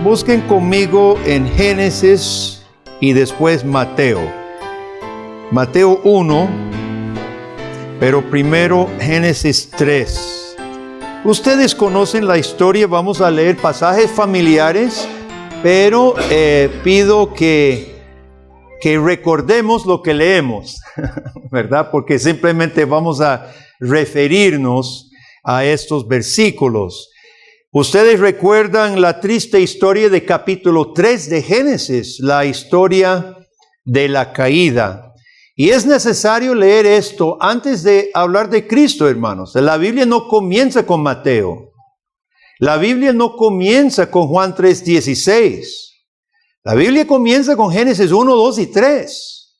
busquen conmigo en Génesis y después Mateo. Mateo 1, pero primero Génesis 3. Ustedes conocen la historia, vamos a leer pasajes familiares, pero pido que recordemos lo que leemos, ¿verdad? Porque simplemente vamos a referirnos a estos versículos. Ustedes recuerdan la triste historia de capítulo 3 de Génesis, la historia de la caída. Y es necesario leer esto antes de hablar de Cristo, hermanos. La Biblia no comienza con Mateo. La Biblia no comienza con Juan 3:16. La Biblia comienza con Génesis 1, 2 y 3.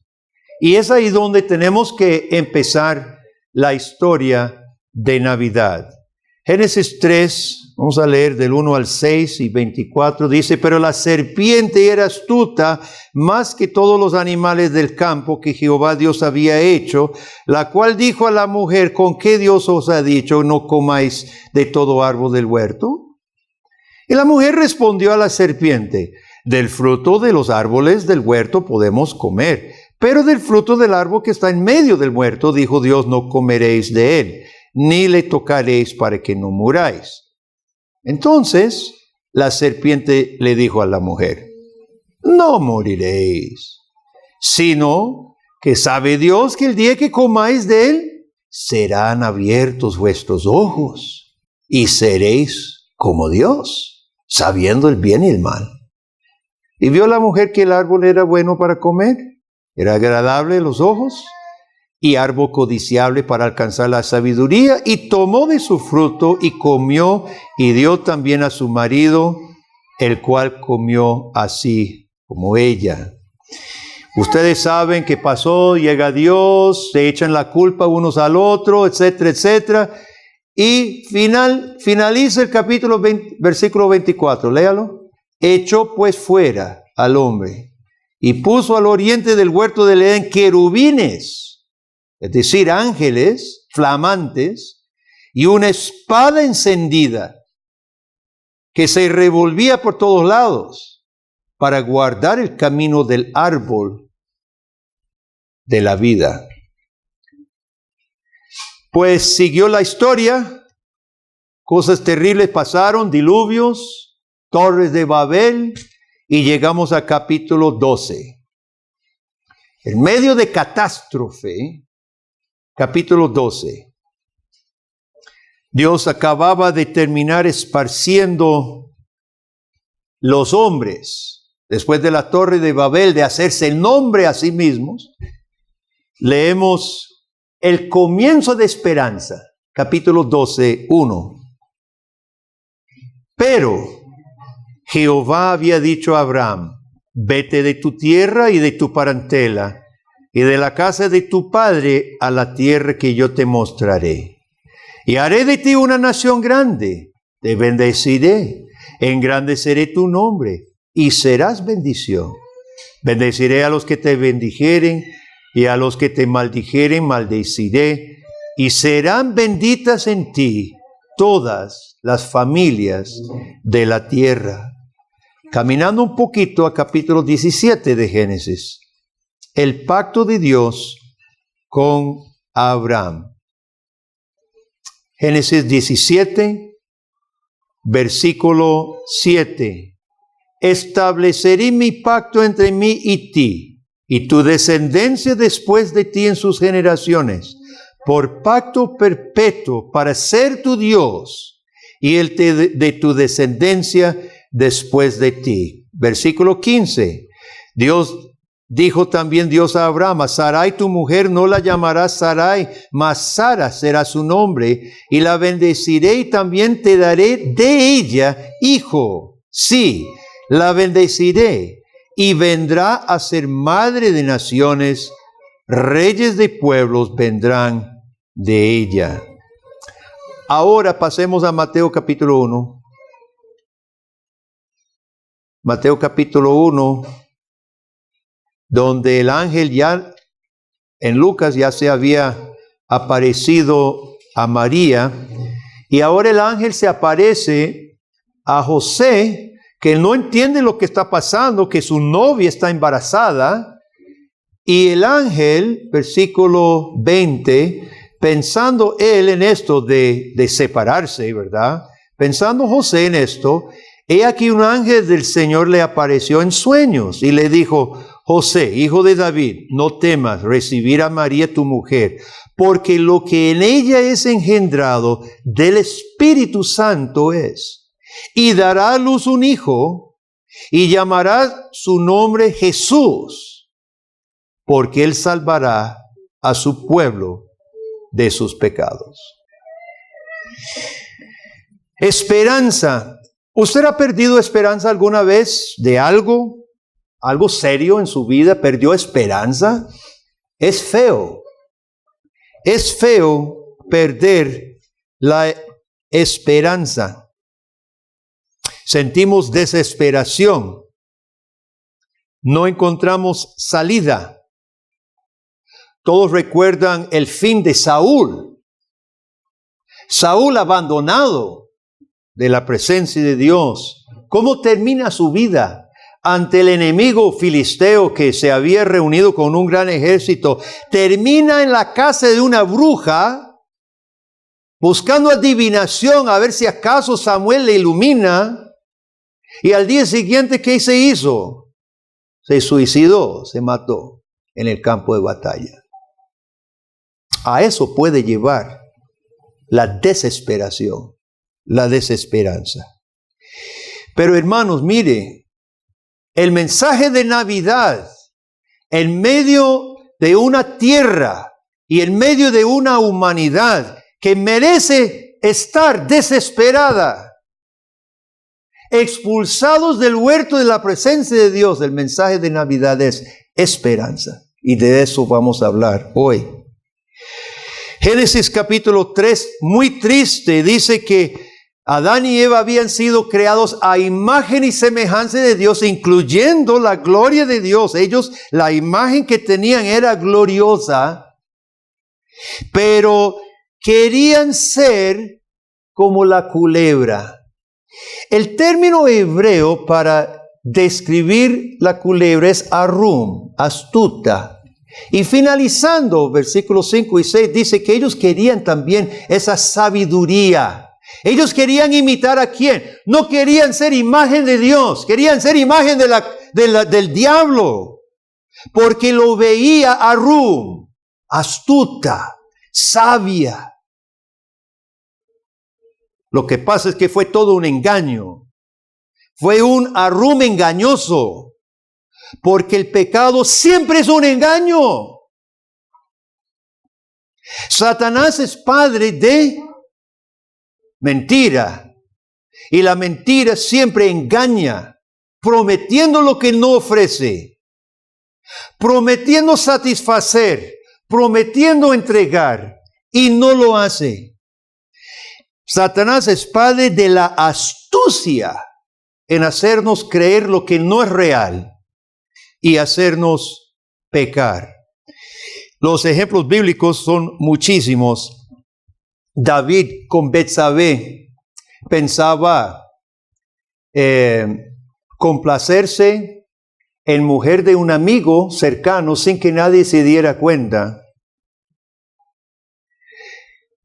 Y es ahí donde tenemos que empezar la historia de Navidad. Génesis 3, vamos a leer del 1 al 6 y 24, dice: pero la serpiente era astuta más que todos los animales del campo que Jehová Dios había hecho, la cual dijo a la mujer: ¿con qué Dios os ha dicho, no comáis de todo árbol del huerto? Y la mujer respondió a la serpiente: del fruto de los árboles del huerto podemos comer, pero del fruto del árbol que está en medio del huerto, dijo Dios, no comeréis de él, ni le tocaréis para que no muráis. Entonces la serpiente le dijo a la mujer: no moriréis, sino que sabe Dios que el día que comáis de él, serán abiertos vuestros ojos, y seréis como Dios, sabiendo el bien y el mal. Y vio la mujer que el árbol era bueno para comer, era agradable a los ojos, y árbol codiciable para alcanzar la sabiduría, y tomó de su fruto y comió, y dio también a su marido, el cual comió así como ella. Ustedes saben qué pasó, llega Dios, se echan la culpa unos al otro, etcétera, etcétera, y finaliza el capítulo 20, versículo 24, léalo. Echó pues fuera al hombre, y puso al oriente del huerto del Edén querubines, es decir, ángeles flamantes, y una espada encendida que se revolvía por todos lados para guardar el camino del árbol de la vida. Pues siguió la historia, cosas terribles pasaron, diluvios, torres de Babel, y llegamos a capítulo 12. En medio de catástrofe, capítulo 12. Dios acababa de terminar esparciendo los hombres, después de la torre de Babel, de hacerse el nombre a sí mismos. Leemos el comienzo de esperanza, capítulo 12, 1. Pero Jehová había dicho a Abraham: vete de tu tierra y de tu parentela, y de la casa de tu padre a la tierra que yo te mostraré. Y haré de ti una nación grande, te bendeciré, engrandeceré tu nombre, y serás bendición. Bendeciré a los que te bendijeren, y a los que te maldijeren maldeciré, y serán benditas en ti todas las familias de la tierra. Caminando un poquito a capítulo 17 de Génesis. El pacto de Dios con Abraham. Génesis 17, versículo 7. Estableceré mi pacto entre mí y ti, y tu descendencia después de ti en sus generaciones, por pacto perpetuo, para ser tu Dios, y el de tu descendencia después de ti. Versículo 15. Dijo también Dios a Abraham: a Sarai tu mujer no la llamarás Sarai, mas Sara será su nombre, y la bendeciré, y también te daré de ella hijo. Sí, la bendeciré, y vendrá a ser madre de naciones, reyes de pueblos vendrán de ella. Ahora pasemos a Mateo capítulo 1. Mateo capítulo 1. Donde el ángel ya, en Lucas ya se había aparecido a María, y ahora el ángel se aparece a José, que no entiende lo que está pasando, que su novia está embarazada. Y el ángel, versículo 20, pensando él en esto de separarse, ¿verdad? Pensando José en esto, he aquí un ángel del Señor le apareció en sueños y le dijo: José, hijo de David, no temas recibir a María tu mujer, porque lo que en ella es engendrado del Espíritu Santo es. Y dará a luz un hijo y llamará su nombre Jesús, porque él salvará a su pueblo de sus pecados. Esperanza. ¿Usted ha perdido esperanza alguna vez de algo? ¿Algo serio en su vida? ¿Perdió esperanza? Es feo. Es feo perder la esperanza. Sentimos desesperación. No encontramos salida. Todos recuerdan el fin de Saúl. Saúl abandonado de la presencia de Dios. ¿Cómo termina su vida ante el enemigo filisteo que se había reunido con un gran ejército? Termina en la casa de una bruja, buscando adivinación a ver si acaso Samuel le ilumina. Y al día siguiente, ¿qué se hizo? Se suicidó, se mató en el campo de batalla. A eso puede llevar la desesperación, la desesperanza. Pero hermanos, mire, el mensaje de Navidad en medio de una tierra y en medio de una humanidad que merece estar desesperada, expulsados del huerto de la presencia de Dios, el mensaje de Navidad es esperanza. Y de eso vamos a hablar hoy. Génesis capítulo 3, muy triste, dice que Adán y Eva habían sido creados a imagen y semejanza de Dios, incluyendo la gloria de Dios. Ellos, la imagen que tenían era gloriosa, pero querían ser como la culebra. El término hebreo para describir la culebra es arum, astuta. Y finalizando, versículos 5 y 6, dice que ellos querían también esa sabiduría. Ellos querían imitar ¿a quién? No querían ser imagen de Dios, querían ser imagen del diablo. Porque lo veía arum, astuta, sabia. Lo que pasa es que fue todo un engaño. Fue un arum engañoso. Porque el pecado siempre es un engaño. Satanás es padre de mentira. Y la mentira siempre engaña, prometiendo lo que no ofrece, prometiendo satisfacer, prometiendo entregar, y no lo hace. Satanás es padre de la astucia en hacernos creer lo que no es real y hacernos pecar. Los ejemplos bíblicos son muchísimos. David con Betsabé pensaba complacerse en mujer de un amigo cercano sin que nadie se diera cuenta.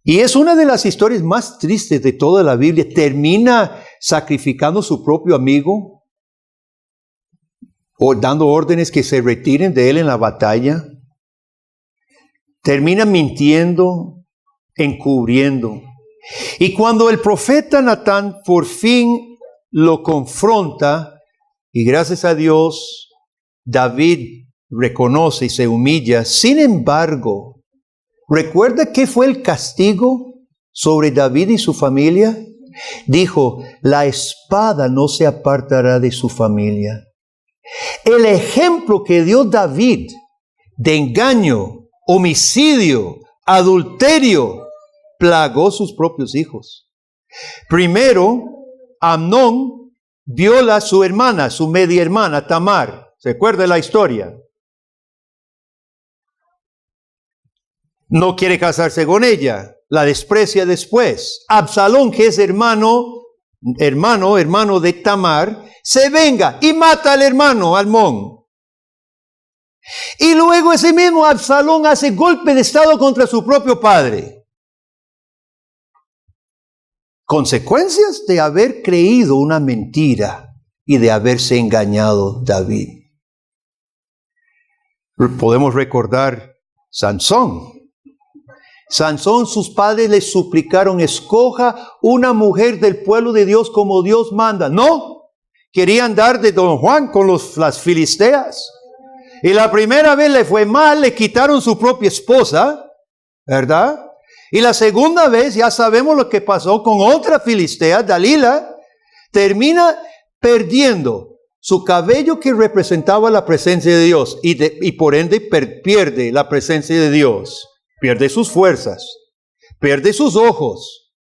Y es una de las historias más tristes de toda la Biblia. Termina sacrificando a su propio amigo o dando órdenes que se retiren de él en la batalla. Termina mintiendo, encubriendo. Y cuando el profeta Natán por fin lo confronta, y gracias a Dios, David reconoce y se humilla. Sin embargo, ¿recuerda qué fue el castigo sobre David y su familia? Dijo, la espada no se apartará de su familia. El ejemplo que dio David de engaño, homicidio, adulterio, plagó sus propios hijos. Primero, Amnón viola a su hermana, su media hermana, Tamar. ¿Se acuerda la historia? No quiere casarse con ella, la desprecia después. Absalón, que es hermano hermano de Tamar, se venga y mata al hermano Amnón. Y luego ese mismo Absalón hace golpe de estado contra su propio padre. Consecuencias de haber creído una mentira y de haberse engañado David. Podemos recordar Sansón. Sansón, sus padres le suplicaron, escoja una mujer del pueblo de Dios como Dios manda. No, querían dar de Don Juan con las filisteas. Y la primera vez le fue mal, le quitaron su propia esposa, ¿verdad? Y la segunda vez ya sabemos lo que pasó con otra filistea, Dalila, termina perdiendo su cabello que representaba la presencia de Dios y por ende pierde la presencia de Dios, pierde sus fuerzas, pierde sus ojos,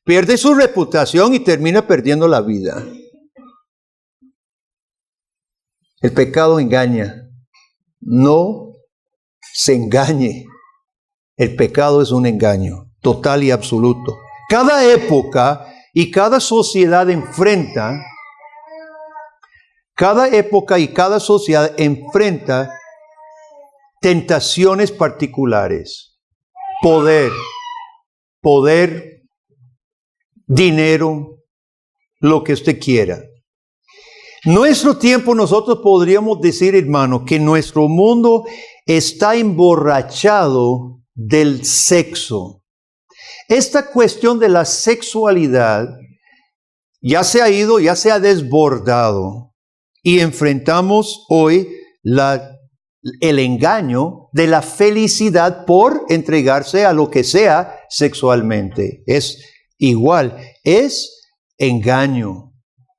pierde su reputación y termina perdiendo la vida. El pecado engaña. No se engañe. El pecado es un engaño total y absoluto. Cada época y cada sociedad enfrenta tentaciones particulares. Poder, dinero, lo que usted quiera. Nuestro tiempo, nosotros podríamos decir, hermano, que nuestro mundo está emborrachado del sexo. Esta cuestión de la sexualidad ya se ha desbordado y enfrentamos hoy el engaño de la felicidad por entregarse a lo que sea sexualmente. Es igual, es engaño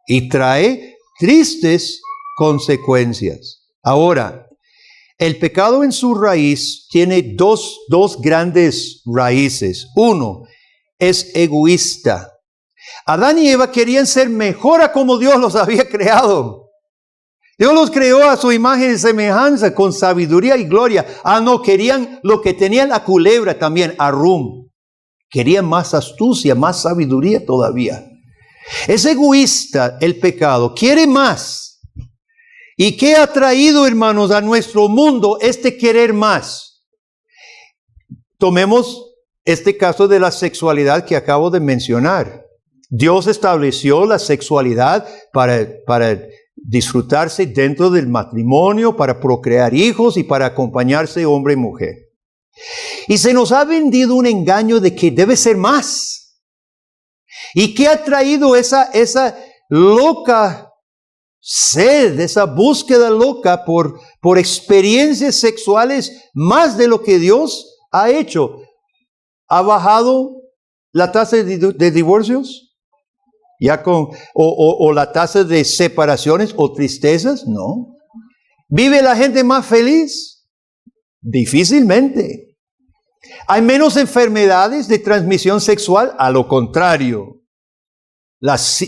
y trae tristes consecuencias. Ahora, el pecado en su raíz tiene dos grandes raíces. Uno, es egoísta. Adán y Eva querían ser mejor a como Dios los había creado. Dios los creó a su imagen y semejanza, con sabiduría y gloria. No, querían lo que tenía la culebra también, Arum. Querían más astucia, más sabiduría todavía. Es egoísta el pecado, quiere más. ¿Y qué ha traído, hermanos, a nuestro mundo este querer más? Tomemos este caso de la sexualidad que acabo de mencionar. Dios estableció la sexualidad para disfrutarse dentro del matrimonio, para procrear hijos y para acompañarse hombre y mujer. Y se nos ha vendido un engaño de que debe ser más. ¿Y qué ha traído esa loca sed, esa búsqueda loca por experiencias sexuales más de lo que Dios ha hecho? ¿Ha bajado la tasa de divorcios? ¿O la tasa de separaciones o tristezas? No. ¿Vive la gente más feliz? Difícilmente. ¿Hay menos enfermedades de transmisión sexual? A lo contrario.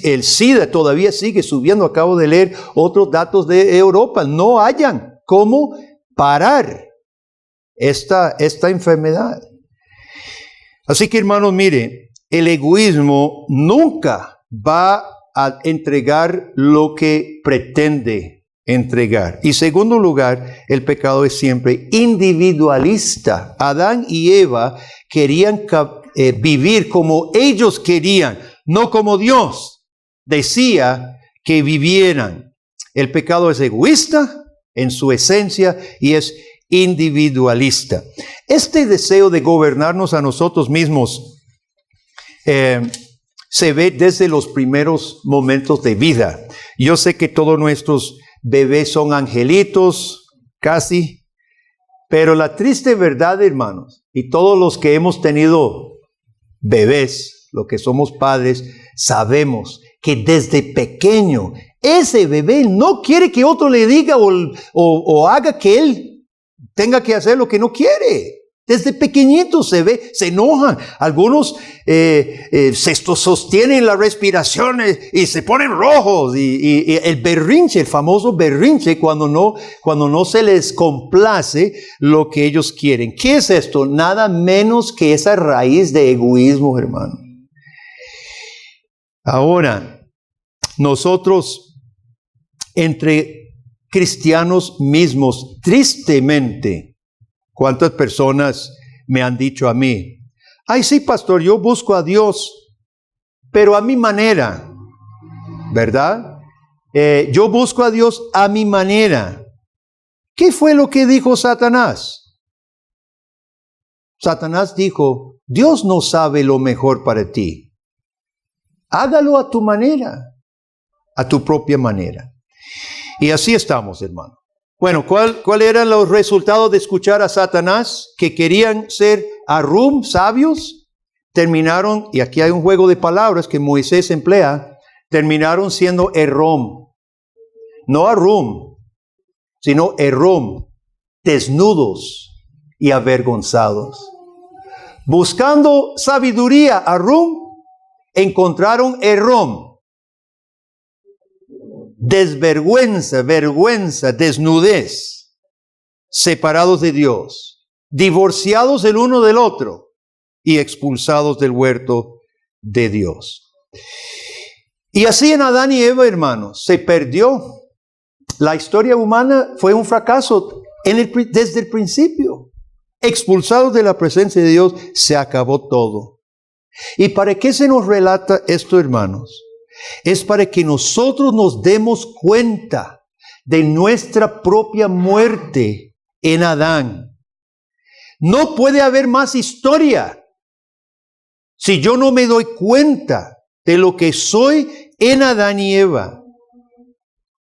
El SIDA todavía sigue subiendo. Acabo de leer otros datos de Europa. No hayan cómo parar esta enfermedad. Así que, hermanos, mire, el egoísmo nunca va a entregar lo que pretende entregar. Y segundo lugar, el pecado es siempre individualista. Adán y Eva querían vivir como ellos querían, no como Dios decía que vivieran. El pecado es egoísta en su esencia y es individualista. Este deseo de gobernarnos a nosotros mismos se ve desde los primeros momentos de vida. Yo sé que todos nuestros bebés son angelitos, casi, pero la triste verdad, hermanos, y todos los que hemos tenido bebés, los que somos padres, sabemos que desde pequeño ese bebé no quiere que otro le diga o haga que él tenga que hacer lo que no quiere. Desde pequeñito se enojan. Algunos se sostienen las respiraciones y se ponen rojos. Y el berrinche, el famoso berrinche, cuando no se les complace lo que ellos quieren. ¿Qué es esto? Nada menos que esa raíz de egoísmo, hermano. Ahora, nosotros entre cristianos mismos, tristemente, ¿cuántas personas me han dicho a mí? Ay, sí, pastor, yo busco a Dios, pero a mi manera, ¿verdad? Yo busco a Dios a mi manera. ¿Qué fue lo que dijo Satanás? Satanás dijo, Dios no sabe lo mejor para ti. Hágalo a tu manera, a tu propia manera. Y así estamos, hermano. Bueno, ¿cuál eran los resultados de escuchar a Satanás? Que querían ser arum, sabios, terminaron, y aquí hay un juego de palabras que Moisés emplea, terminaron siendo errom. No arum, sino errom, desnudos y avergonzados. Buscando sabiduría, arum, encontraron errom. Desvergüenza, vergüenza, desnudez, separados de Dios, divorciados el uno del otro y expulsados del huerto de Dios. Y así en Adán y Eva, hermanos, se perdió. La historia humana fue un fracaso desde el principio. Expulsados de la presencia de Dios, se acabó todo. ¿Y para qué se nos relata esto, hermanos? Es para que nosotros nos demos cuenta de nuestra propia muerte en Adán. No puede haber más historia si yo no me doy cuenta de lo que soy en Adán y Eva.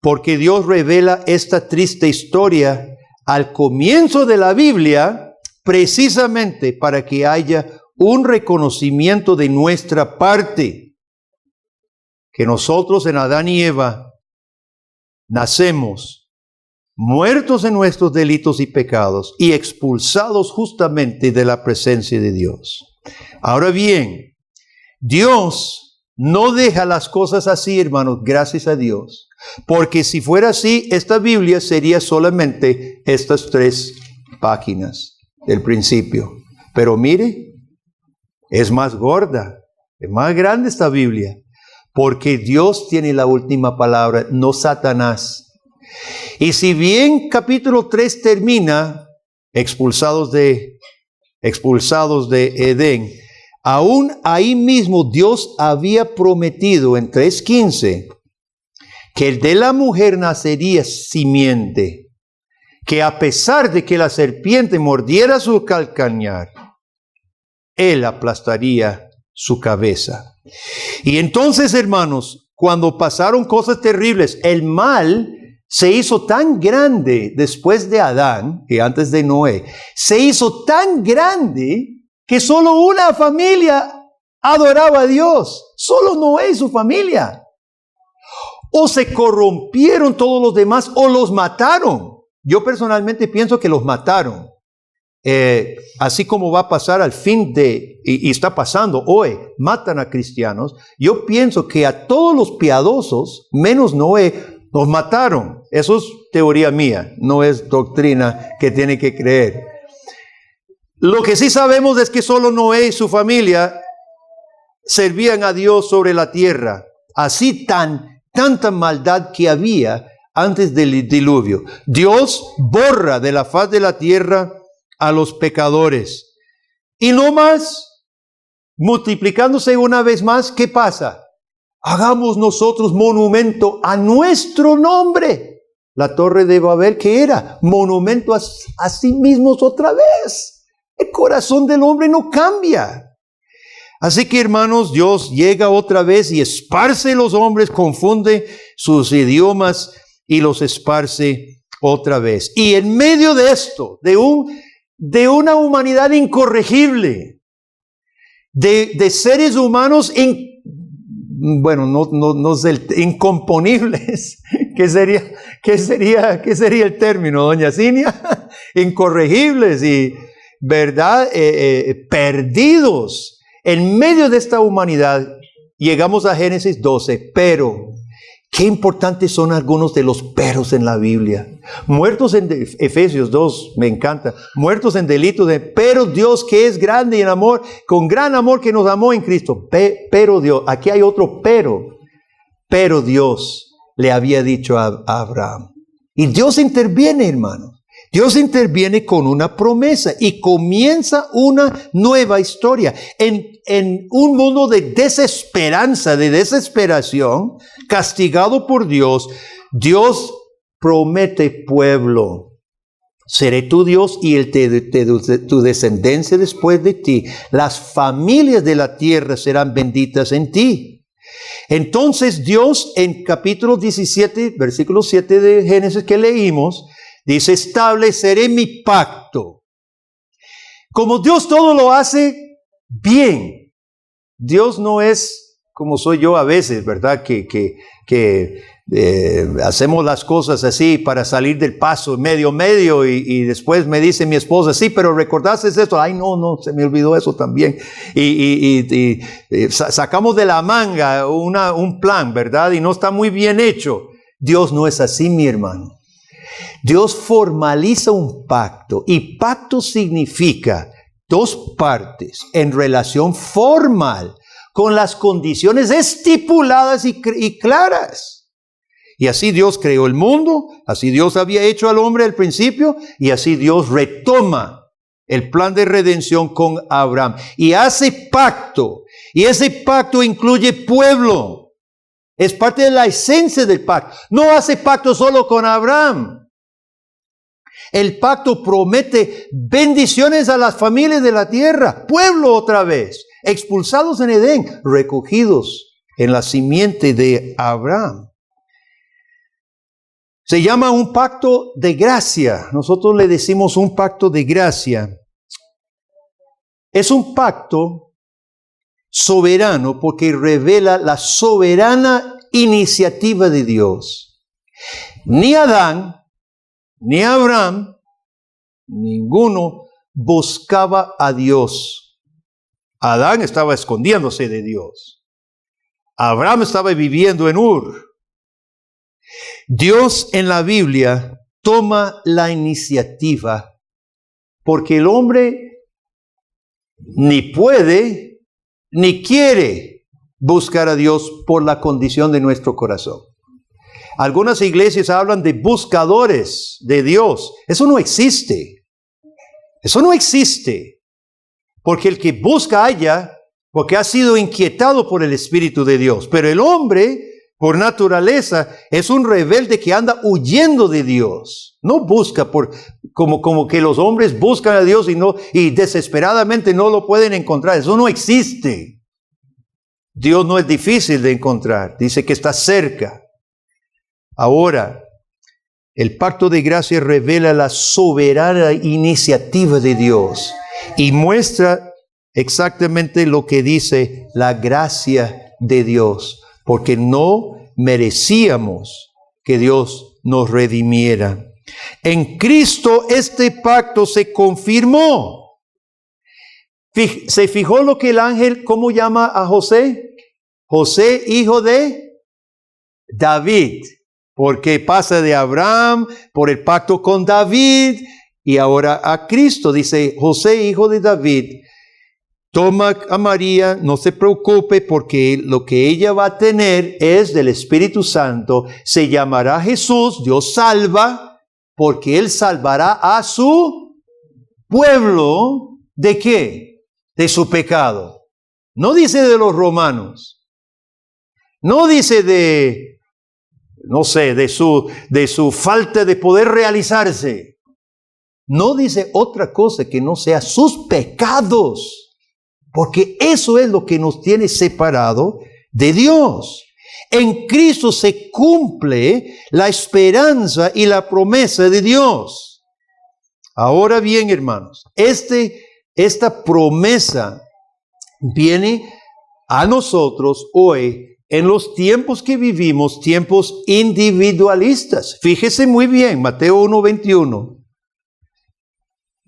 Porque Dios revela esta triste historia al comienzo de la Biblia precisamente para que haya un reconocimiento de nuestra parte. Que nosotros en Adán y Eva nacemos muertos en nuestros delitos y pecados y expulsados justamente de la presencia de Dios. Ahora bien, Dios no deja las cosas así, hermanos, gracias a Dios. Porque si fuera así, esta Biblia sería solamente estas 3 páginas del principio. Pero mire, es más gorda, es más grande esta Biblia. Porque Dios tiene la última palabra, no Satanás. Y si bien capítulo 3 termina, expulsados de Edén, aún ahí mismo Dios había prometido en 3:15 que de la mujer nacería simiente, que a pesar de que la serpiente mordiera su calcañar, él aplastaría su cabeza. Y entonces, hermanos, cuando pasaron cosas terribles, el mal se hizo tan grande después de Adán, que antes de Noé, se hizo tan grande que solo una familia adoraba a Dios, solo Noé y su familia. O se corrompieron todos los demás o los mataron. Yo personalmente pienso que los mataron. Así como va a pasar al fin y está pasando hoy, matan a cristianos. Yo pienso que a todos los piadosos, menos Noé, los mataron. Eso es teoría mía, no es doctrina que tiene que creer. Lo que sí sabemos es que solo Noé y su familia servían a Dios sobre la tierra. Así tanta maldad que había antes del diluvio. Dios borra de la faz de la tierra a los pecadores. Y no más, multiplicándose una vez más, ¿qué pasa? Hagamos nosotros monumento a nuestro nombre. La torre de Babel, ¿qué era? Monumento a sí mismos otra vez. El corazón del hombre no cambia. Así que, hermanos, Dios llega otra vez y esparce los hombres, confunde sus idiomas y los esparce otra vez. Y en medio de esto, de una humanidad incorregible, de seres humanos incomponibles. ¿Qué sería el término, doña Cinia? Incorregibles y, ¿verdad? Perdidos. En medio de esta humanidad, llegamos a Génesis 12, pero qué importantes son algunos de los peros en la Biblia. Muertos en Efesios 2, me encanta. Muertos en delitos, pero Dios que es grande en amor, con gran amor que nos amó en Cristo. Pero Dios, aquí hay otro pero. Pero Dios le había dicho a Abraham. Y Dios interviene, hermanos. Dios interviene con una promesa y comienza una nueva historia. En un mundo de desesperanza, de desesperación, castigado por Dios, Dios promete pueblo. Seré tu Dios y tu descendencia después de ti. Las familias de la tierra serán benditas en ti. Entonces Dios en capítulo 17, versículo 7 de Génesis que leímos, dice, estableceré mi pacto. Como Dios todo lo hace bien. Dios no es como soy yo a veces, ¿verdad? Que hacemos las cosas así para salir del paso medio y después me dice mi esposa, sí, pero ¿recordaste esto? Ay, no, se me olvidó eso también. Y sacamos de la manga un plan, ¿verdad? Y no está muy bien hecho. Dios no es así, mi hermano. Dios formaliza un pacto y pacto significa dos partes en relación formal con las condiciones estipuladas y claras. Y así Dios creó el mundo, así Dios había hecho al hombre al principio y así Dios retoma el plan de redención con Abraham y hace pacto. Y ese pacto incluye pueblo. Es parte de la esencia del pacto. No hace pacto solo con Abraham. El pacto promete bendiciones a las familias de la tierra, pueblo otra vez, expulsados en Edén, recogidos en la simiente de Abraham. Se llama un pacto de gracia. Nosotros le decimos un pacto de gracia. Es un pacto soberano porque revela la soberana iniciativa de Dios. Ni Adán, ni Abraham, ninguno buscaba a Dios. Adán estaba escondiéndose de Dios. Abraham estaba viviendo en Ur. Dios en la Biblia toma la iniciativa porque el hombre ni puede ni quiere buscar a Dios por la condición de nuestro corazón. Algunas iglesias hablan de buscadores de Dios. Eso no existe. Eso no existe. Porque el que busca halla, porque ha sido inquietado por el Espíritu de Dios. Pero el hombre, por naturaleza, es un rebelde que anda huyendo de Dios. No busca como que los hombres buscan a Dios y desesperadamente no lo pueden encontrar. Eso no existe. Dios no es difícil de encontrar. Dice que está cerca. Ahora, el pacto de gracia revela la soberana iniciativa de Dios y muestra exactamente lo que dice la gracia de Dios, porque no merecíamos que Dios nos redimiera. En Cristo este pacto se confirmó. ¿Se fijó lo que el ángel, cómo llama a José? José, hijo de David. Porque pasa de Abraham por el pacto con David y ahora a Cristo. Dice, José, hijo de David, toma a María, no se preocupe porque lo que ella va a tener es del Espíritu Santo. Se llamará Jesús, Dios salva, porque Él salvará a su pueblo. ¿De qué? De su pecado. No dice de los romanos. No dice de su falta de poder realizarse. No dice otra cosa que no sea sus pecados, porque eso es lo que nos tiene separado de Dios. En Cristo se cumple la esperanza y la promesa de Dios. Ahora bien, hermanos, esta promesa viene a nosotros hoy en los tiempos que vivimos, tiempos individualistas. Fíjese muy bien, Mateo 1:21.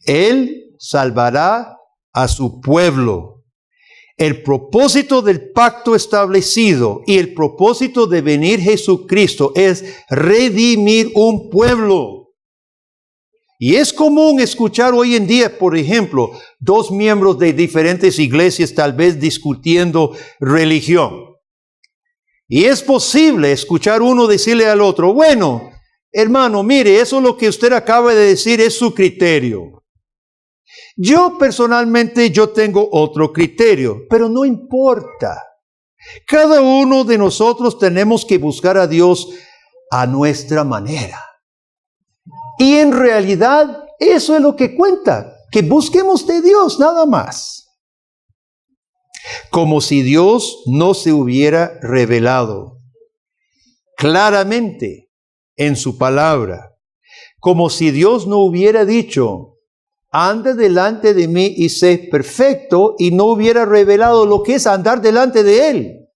Él salvará a su pueblo. El propósito del pacto establecido y el propósito de venir Jesucristo es redimir un pueblo. Y es común escuchar hoy en día, por ejemplo, dos miembros de diferentes iglesias tal vez discutiendo religión. Y es posible escuchar uno decirle al otro, bueno, hermano, mire, eso lo que usted acaba de decir es su criterio. Yo personalmente, yo tengo otro criterio, pero no importa. Cada uno de nosotros tenemos que buscar a Dios a nuestra manera. Y en realidad, eso es lo que cuenta, que busquemos de Dios nada más. Como si Dios no se hubiera revelado claramente en su palabra. Como si Dios no hubiera dicho, anda delante de mí y sé perfecto, y no hubiera revelado lo que es andar delante de Él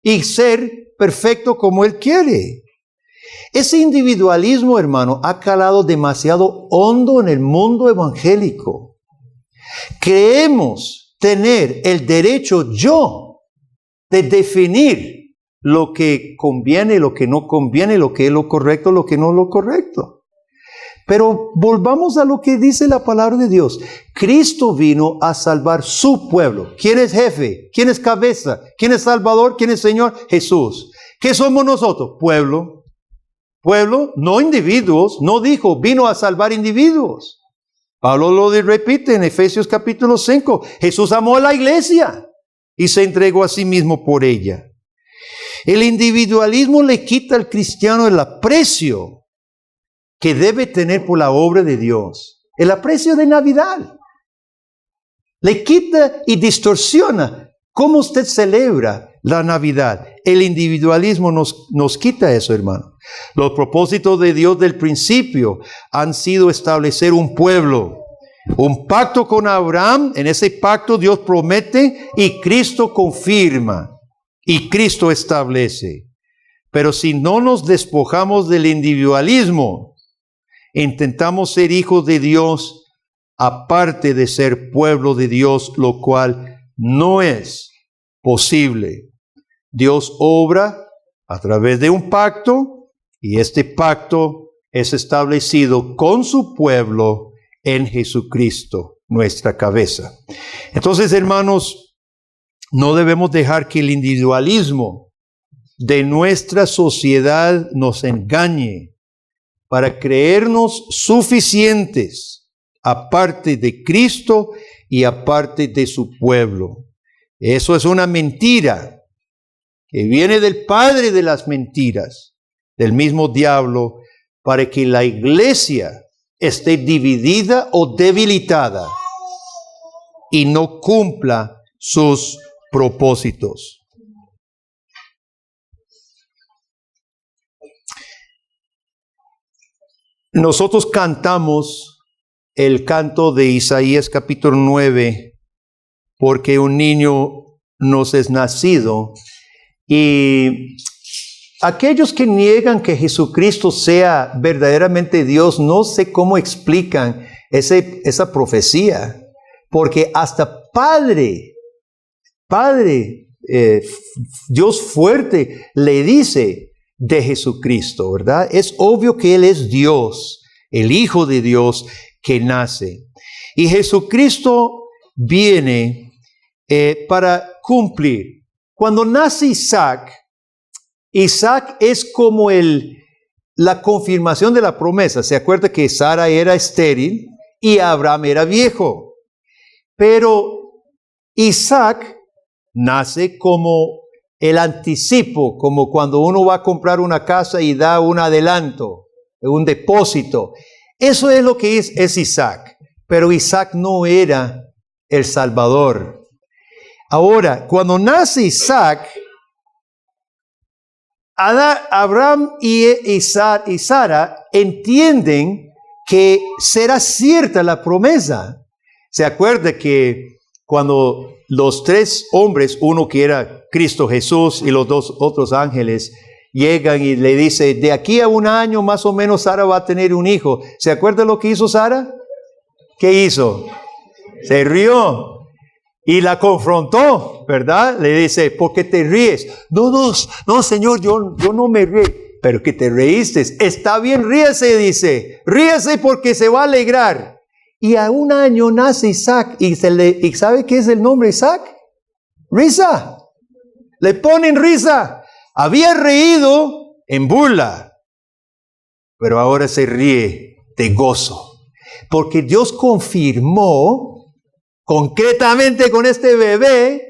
y ser perfecto como Él quiere. Ese individualismo, hermano, ha calado demasiado hondo en el mundo evangélico. Creemos tener el derecho yo de definir lo que conviene, lo que no conviene, lo que es lo correcto, lo que no es lo correcto. Pero volvamos a lo que dice la palabra de Dios. Cristo vino a salvar su pueblo. ¿Quién es jefe? ¿Quién es cabeza? ¿Quién es salvador? ¿Quién es Señor? Jesús. ¿Qué somos nosotros? Pueblo. Pueblo, no individuos. No dijo, vino a salvar individuos. Pablo lo repite en Efesios capítulo 5. Jesús amó a la iglesia y se entregó a sí mismo por ella. El individualismo le quita al cristiano el aprecio que debe tener por la obra de Dios. El aprecio de Navidad. Le quita y distorsiona cómo usted celebra la Navidad. El individualismo nos quita eso, hermano. Los propósitos de Dios del principio han sido establecer un pueblo, un pacto con Abraham. En ese pacto Dios promete y Cristo confirma y Cristo establece. Pero si no nos despojamos del individualismo, intentamos ser hijos de Dios aparte de ser pueblo de Dios, lo cual no es posible. Dios obra a través de un pacto y este pacto es establecido con su pueblo en Jesucristo, nuestra cabeza. Entonces, hermanos, no debemos dejar que el individualismo de nuestra sociedad nos engañe para creernos suficientes aparte de Cristo y aparte de su pueblo. Eso es una mentira que viene del padre de las mentiras, del mismo diablo, para que la iglesia esté dividida o debilitada y no cumpla sus propósitos. Nosotros cantamos el canto de Isaías capítulo 9, porque un niño nos es nacido. Y aquellos que niegan que Jesucristo sea verdaderamente Dios, no sé cómo explican esa profecía. Porque hasta Padre, Dios fuerte, le dice de Jesucristo, ¿verdad? Es obvio que Él es Dios, el Hijo de Dios que nace. Y Jesucristo viene para cumplir. Cuando nace Isaac es como la confirmación de la promesa. ¿Se acuerda que Sara era estéril y Abraham era viejo? Pero Isaac nace como el anticipo, como cuando uno va a comprar una casa y da un adelanto, un depósito. Eso es lo que es Isaac. Pero Isaac no era el Salvador. Ahora, cuando nace Isaac, Abraham y Sara entienden que será cierta la promesa. Se acuerda que cuando los tres hombres, uno que era Cristo Jesús y los dos otros ángeles, llegan y le dice, de aquí a un año más o menos Sara va a tener un hijo. ¿Se acuerda lo que hizo Sara? ¿Qué hizo? Se rió. Y la confrontó, ¿verdad? Le dice, ¿por qué te ríes? No, Señor, yo no me río. Pero que te reíste. Está bien, ríese, dice. Ríese porque se va a alegrar. Y a un año nace Isaac. ¿Y sabe qué es el nombre Isaac? Risa. Le ponen risa. Había reído en burla, pero ahora se ríe de gozo. Porque Dios confirmó concretamente con este bebé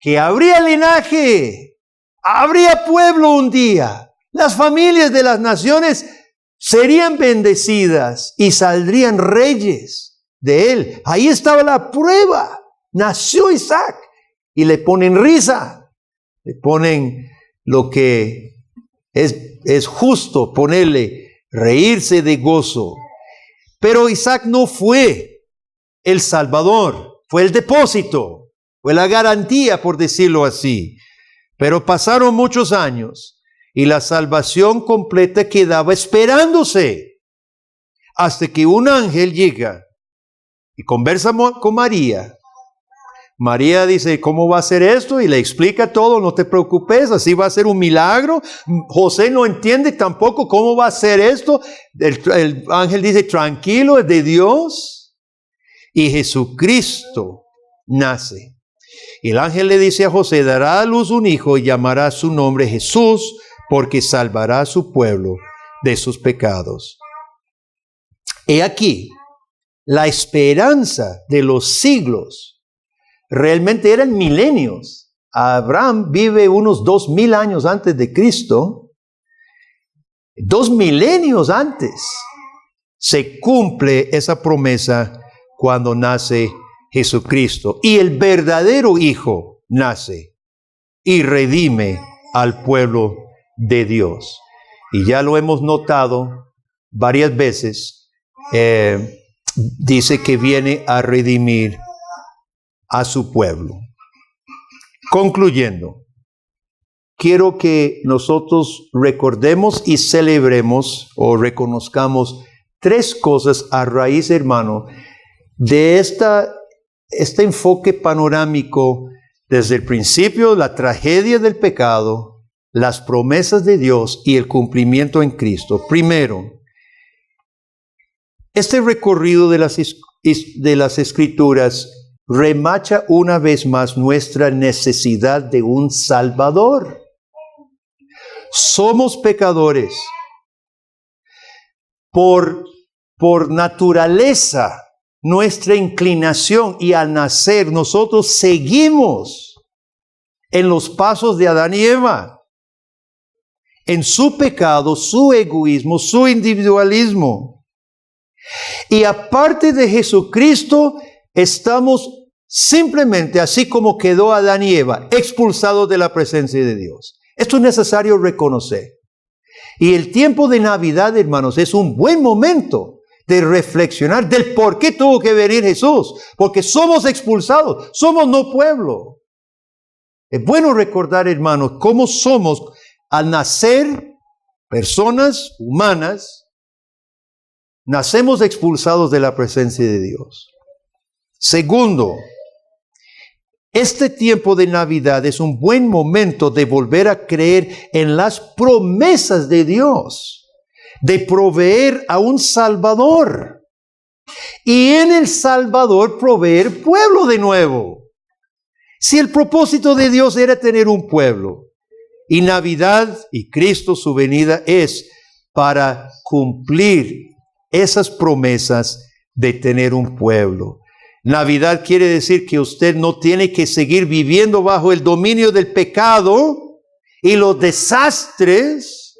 que habría linaje, habría pueblo un día. Las familias de las naciones serían bendecidas y saldrían reyes de él. Ahí estaba la prueba. Nació Isaac y le ponen risa. Le ponen lo que es justo ponerle, reírse de gozo. Pero Isaac no fue el Salvador, fue el depósito, fue la garantía, por decirlo así. Pero pasaron muchos años y la salvación completa quedaba esperándose hasta que un ángel llega y conversa con María. María dice, ¿cómo va a ser esto? Y le explica todo, no te preocupes, así va a ser un milagro. José no entiende tampoco cómo va a ser esto. El ángel dice, tranquilo, es de Dios. Y Jesucristo nace. Y el ángel le dice a José, dará a luz un hijo y llamará su nombre Jesús, porque salvará a su pueblo de sus pecados. He aquí, la esperanza de los siglos. Realmente eran milenios. Abraham vive unos 2000 años antes de Cristo. 2 milenios antes se cumple esa promesa cuando nace Jesucristo. Y el verdadero Hijo nace y redime al pueblo de Dios. Y ya lo hemos notado varias veces. Dice que viene a redimir a su pueblo. Concluyendo, quiero que nosotros recordemos y celebremos o reconozcamos 3 cosas a raíz, hermano, de este enfoque panorámico desde el principio, la tragedia del pecado, las promesas de Dios y el cumplimiento en Cristo. Primero, este recorrido de las Escrituras remacha una vez más nuestra necesidad de un Salvador. Somos pecadores. Por naturaleza, nuestra inclinación, y al nacer nosotros seguimos en los pasos de Adán y Eva, en su pecado, su egoísmo, su individualismo. Y aparte de Jesucristo, estamos simplemente, así como quedó Adán y Eva, expulsados de la presencia de Dios. Esto es necesario reconocer. Y el tiempo de Navidad, hermanos, es un buen momento de reflexionar del por qué tuvo que venir Jesús. Porque somos expulsados, somos no pueblo. Es bueno recordar, hermanos, cómo somos al nacer personas humanas, nacemos expulsados de la presencia de Dios. Segundo, este tiempo de Navidad es un buen momento de volver a creer en las promesas de Dios, de proveer a un Salvador y en el Salvador proveer pueblo de nuevo. Si el propósito de Dios era tener un pueblo, y Navidad y Cristo su venida es para cumplir esas promesas de tener un pueblo. Navidad quiere decir que usted no tiene que seguir viviendo bajo el dominio del pecado y los desastres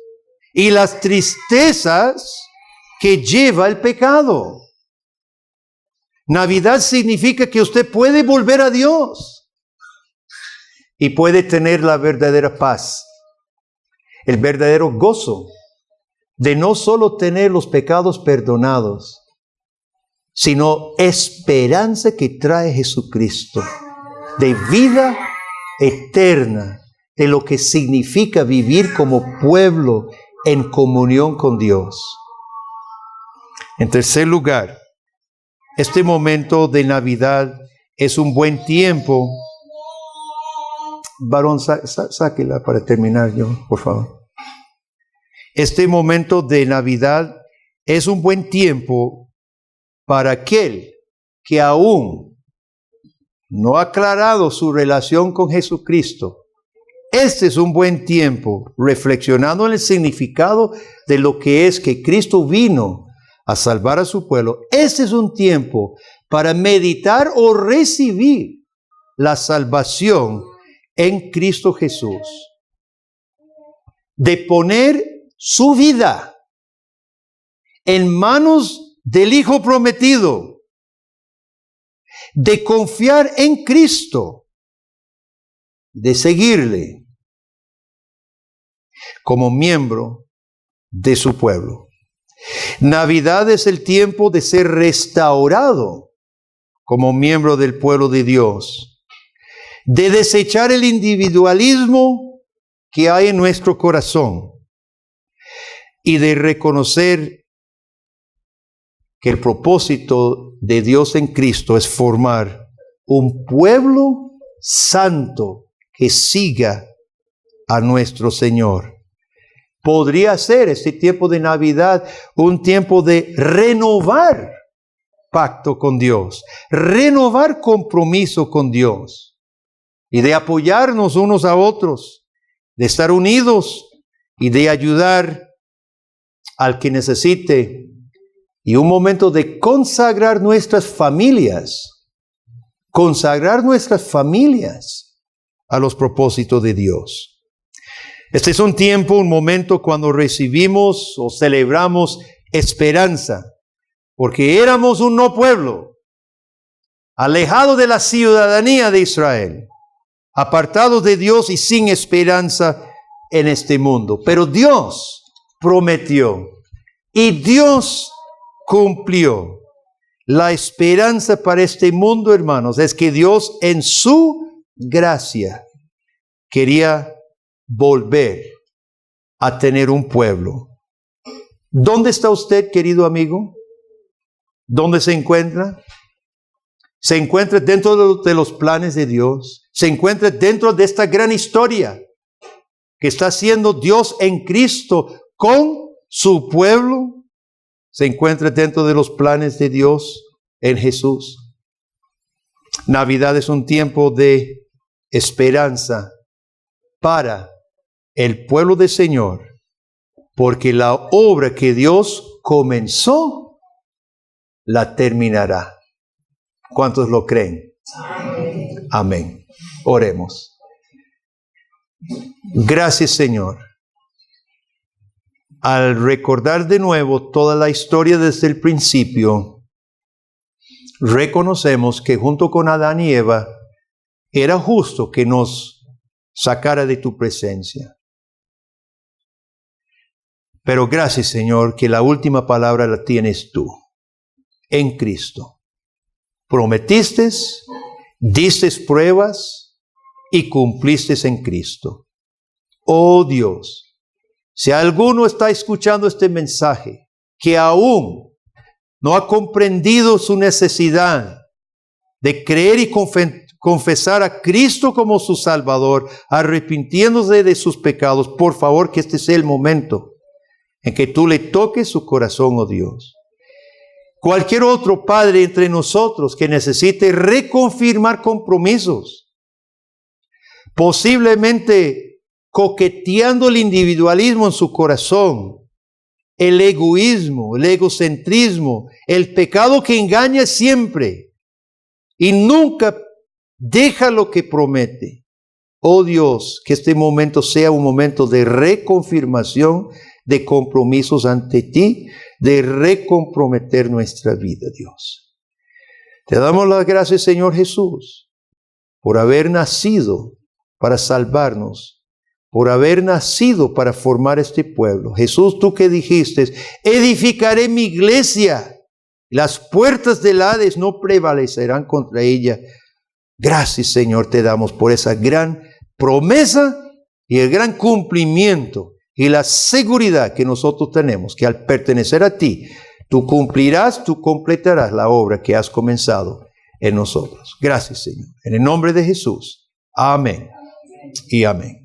y las tristezas que lleva el pecado. Navidad significa que usted puede volver a Dios y puede tener la verdadera paz, el verdadero gozo de no solo tener los pecados perdonados, sino esperanza que trae Jesucristo, de vida eterna, de lo que significa vivir como pueblo en comunión con Dios. En tercer lugar, este momento de Navidad es un buen tiempo. Varón, sáquela para terminar yo, por favor. Este momento de Navidad es un buen tiempo para aquel que aún no ha aclarado su relación con Jesucristo, Este es un buen tiempo, reflexionando en el significado de lo que es que Cristo vino a salvar a su pueblo. Este es un tiempo para meditar o recibir la salvación en Cristo Jesús. De poner su vida en manos del Hijo prometido. De confiar en Cristo. De seguirle como miembro de su pueblo. Navidad es el tiempo de ser restaurado como miembro del pueblo de Dios, de desechar el individualismo que hay en nuestro corazón y de reconocer que el propósito de Dios en Cristo es formar un pueblo santo que siga a nuestro Señor. Podría ser este tiempo de Navidad un tiempo de renovar pacto con Dios, renovar compromiso con Dios y de apoyarnos unos a otros, de estar unidos y de ayudar al que necesite, y un momento de consagrar nuestras familias a los propósitos de Dios. Este es un tiempo, un momento cuando recibimos o celebramos esperanza, porque éramos un no pueblo, alejado de la ciudadanía de Israel, apartados de Dios y sin esperanza en este mundo. Pero Dios prometió y Dios cumplió. La esperanza para este mundo, hermanos, es que Dios en su gracia quería volver a tener un pueblo. ¿Dónde está usted, querido amigo? ¿Dónde se encuentra? Se encuentra dentro de los planes de Dios. Se encuentra dentro de esta gran historia que está haciendo Dios en Cristo con su pueblo. Se encuentra dentro de los planes de Dios en Jesús. Navidad es un tiempo de esperanza para el pueblo del Señor, porque la obra que Dios comenzó, la terminará. ¿Cuántos lo creen? Amén. Amén. Oremos. Gracias, Señor. Al recordar de nuevo toda la historia desde el principio, reconocemos que junto con Adán y Eva, era justo que nos sacara de tu presencia. Pero gracias, Señor, que la última palabra la tienes tú, en Cristo. Prometiste, diste pruebas y cumpliste en Cristo. Oh Dios, si alguno está escuchando este mensaje, que aún no ha comprendido su necesidad de creer y confesar a Cristo como su Salvador, arrepintiéndose de sus pecados, por favor, que este sea el momento en que tú le toques su corazón, oh Dios. Cualquier otro padre entre nosotros que necesite reconfirmar compromisos, posiblemente coqueteando el individualismo en su corazón, el egoísmo, el egocentrismo, el pecado que engaña siempre y nunca deja lo que promete. Oh Dios, que este momento sea un momento de reconfirmación de compromisos ante ti, de recomprometer nuestra vida, Dios. Te damos las gracias, Señor Jesús, por haber nacido para salvarnos, por haber nacido para formar este pueblo. Jesús, tú que dijiste, edificaré mi iglesia, las puertas del Hades no prevalecerán contra ella. Gracias, Señor, te damos por esa gran promesa y el gran cumplimiento y la seguridad que nosotros tenemos, que al pertenecer a ti, tú cumplirás, tú completarás la obra que has comenzado en nosotros. Gracias, Señor. En el nombre de Jesús. Amén y amén.